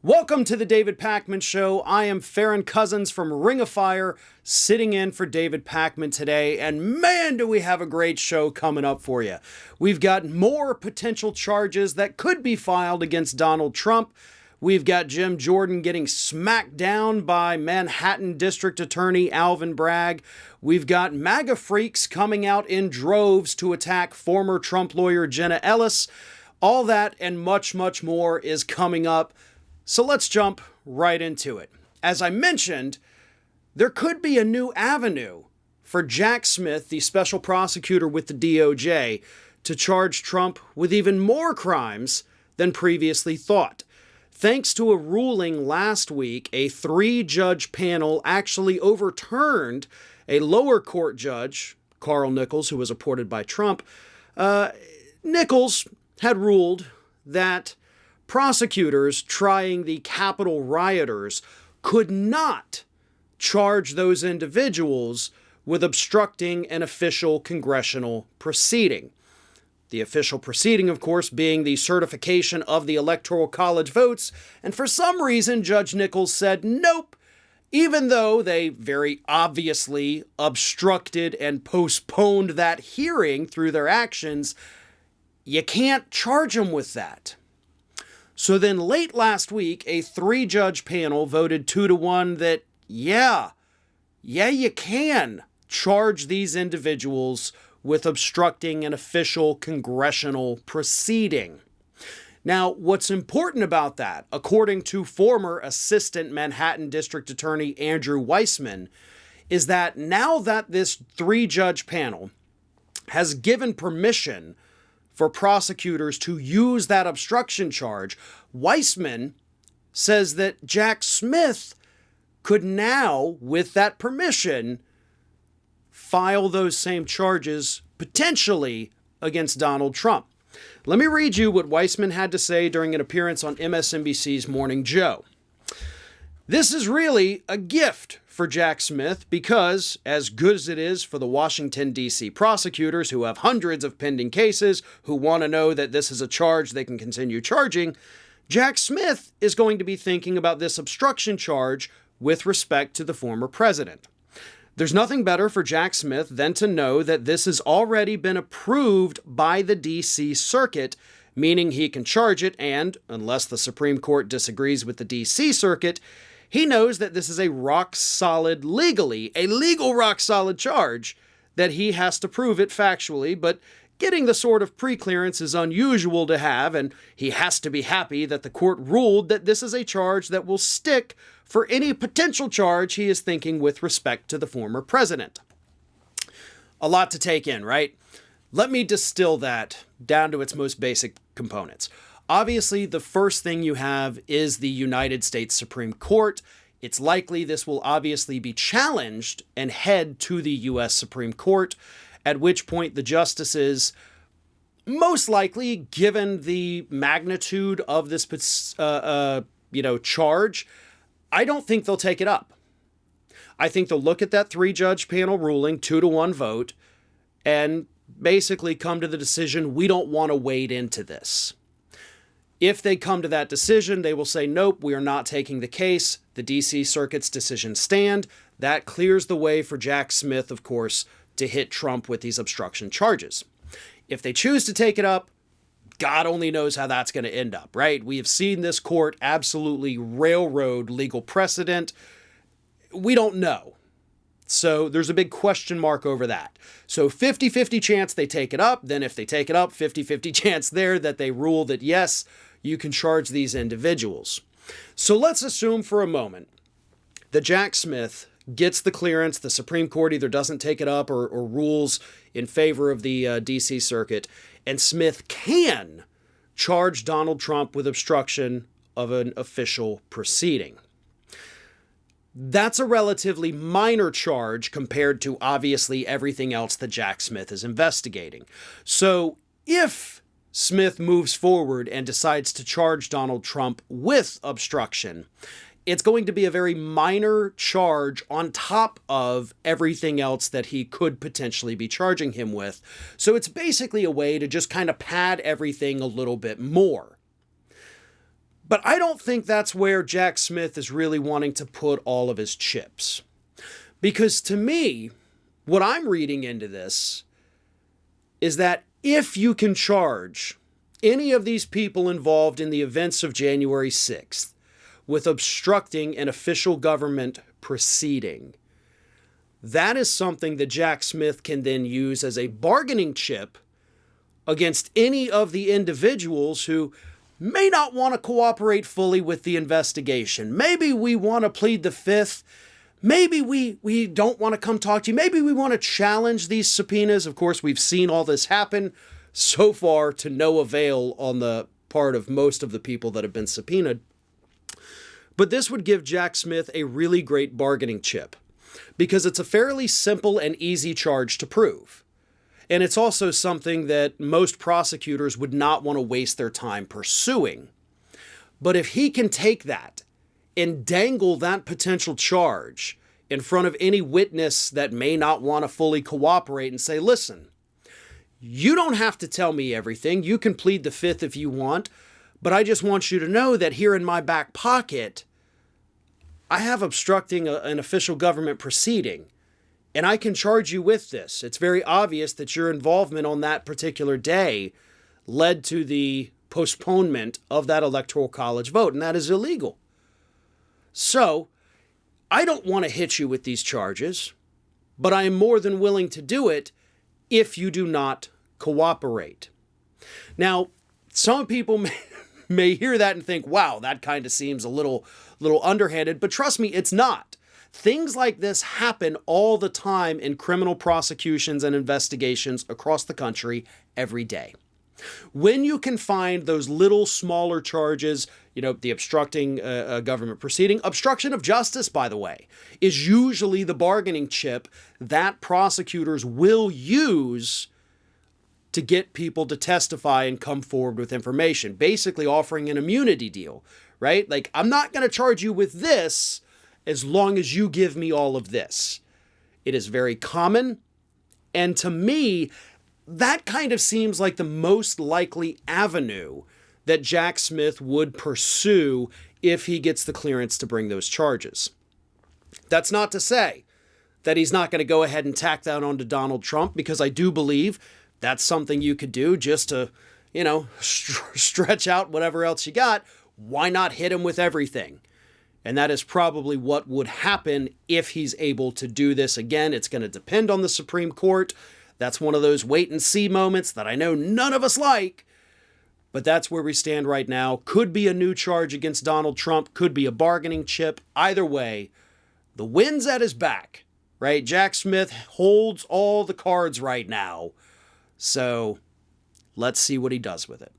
Welcome to the David Pakman Show. I am Farron Cousins from Ring of Fire, sitting in for David Pakman today, and man, do we have a great show coming up for you. We've got more potential charges that could be filed against Donald Trump. We've got Jim Jordan getting smacked down by Manhattan District Attorney Alvin Bragg. We've got MAGA freaks coming out in droves to attack former Trump lawyer Jenna Ellis. All that and much, much more is coming up. So let's jump right into it. As I mentioned, there could be a new avenue for Jack Smith, the special prosecutor with the DOJ, to charge Trump with even more crimes than previously thought. Thanks to a ruling last week, a 3-judge panel actually overturned a lower court judge, Carl Nichols, who was appointed by Trump. Nichols had ruled that prosecutors trying the Capitol rioters could not charge those individuals with obstructing an official congressional proceeding. The official proceeding, of course, being the certification of the Electoral College votes. And for some reason, Judge Nichols said, nope, even though they very obviously obstructed and postponed that hearing through their actions, you can't charge them with that. So then late last week, a 3-judge panel voted 2-1 that, yeah, you can charge these individuals with obstructing an official congressional proceeding. Now, what's important about that, according to former Assistant Manhattan District Attorney Andrew Weissman, is that now that this 3-judge panel has given permission for prosecutors to use that obstruction charge, Weissman says that Jack Smith could now, with that permission, file those same charges potentially against Donald Trump. Let me read you what Weissman had to say during an appearance on MSNBC's Morning Joe. This is really a gift for Jack Smith because, as good as it is for the Washington, D.C. prosecutors who have hundreds of pending cases who want to know that this is a charge they can continue charging, Jack Smith is going to be thinking about this obstruction charge with respect to the former president. There's nothing better for Jack Smith than to know that this has already been approved by the D.C. Circuit, meaning he can charge it, and, unless the Supreme Court disagrees with the D.C. Circuit, he knows that this is a rock-solid, legal rock-solid charge, that he has to prove it factually, but getting the sort of pre-clearance is unusual to have, and he has to be happy that the court ruled that this is a charge that will stick for any potential charge he is thinking with respect to the former president. A lot to take in, right? Let me distill that down to its most basic components. Obviously, the first thing you have is the United States Supreme Court. It's likely this will obviously be challenged and head to the U.S. Supreme Court, at which point the justices, most likely, given the magnitude of this charge, I don't think they'll take it up. I think they'll look at that 3-judge panel ruling, 2-1 vote, and basically come to the decision, we don't want to wade into this. If they come to that decision, they will say, nope, we are not taking the case. The D.C. Circuit's decision stand. That clears the way for Jack Smith, of course, to hit Trump with these obstruction charges. If they choose to take it up, God only knows how that's going to end up, right? We have seen this court absolutely railroad legal precedent. We don't know. So there's a big question mark over that. So 50-50 chance they take it up. Then if they take it up, 50-50 chance there that they rule that, yes, you can charge these individuals. So let's assume for a moment that Jack Smith gets the clearance, the Supreme Court either doesn't take it up or rules in favor of the D.C. Circuit, and Smith can charge Donald Trump with obstruction of an official proceeding. That's a relatively minor charge compared to obviously everything else that Jack Smith is investigating. So if Smith moves forward and decides to charge Donald Trump with obstruction, it's going to be a very minor charge on top of everything else that he could potentially be charging him with. So it's basically a way to just kind of pad everything a little bit more. But I don't think that's where Jack Smith is really wanting to put all of his chips. Because to me, what I'm reading into this is that if you can charge any of these people involved in the events of January 6th with obstructing an official government proceeding, that is something that Jack Smith can then use as a bargaining chip against any of the individuals who may not want to cooperate fully with the investigation. Maybe we want to plead the fifth. Maybe we don't want to come talk to you. Maybe we want to challenge these subpoenas. Of course, we've seen all this happen so far to no avail on the part of most of the people that have been subpoenaed. But this would give Jack Smith a really great bargaining chip because it's a fairly simple and easy charge to prove. And it's also something that most prosecutors would not want to waste their time pursuing. But if he can take that and dangle that potential charge in front of any witness that may not want to fully cooperate and say, listen, you don't have to tell me everything. You can plead the fifth if you want, but I just want you to know that here in my back pocket, I have obstructing an official government proceeding, and I can charge you with this. It's very obvious that your involvement on that particular day led to the postponement of that electoral college vote, and that is illegal. So, I don't want to hit you with these charges, but I am more than willing to do it if you do not cooperate. Now, some people may hear that and think, wow, that kind of seems a little underhanded, but trust me, it's not. Things like this happen all the time in criminal prosecutions and investigations across the country every day. When you can find those little smaller charges, the obstructing a government proceeding, obstruction of justice, by the way, is usually the bargaining chip that prosecutors will use to get people to testify and come forward with information, basically offering an immunity deal, right? Like, I'm not going to charge you with this as long as you give me all of this. It is very common, and to me, that kind of seems like the most likely avenue that Jack Smith would pursue if he gets the clearance to bring those charges. That's not to say that he's not going to go ahead and tack that onto Donald Trump, because I do believe that's something you could do just to, stretch out whatever else you got. Why not hit him with everything? And that is probably what would happen if he's able to do this. Again, it's going to depend on the Supreme Court. That's one of those wait and see moments that I know none of us like, but that's where we stand right now. Could be a new charge against Donald Trump, could be a bargaining chip. Either way, the wind's at his back, right? Jack Smith holds all the cards right now. So let's see what he does with it.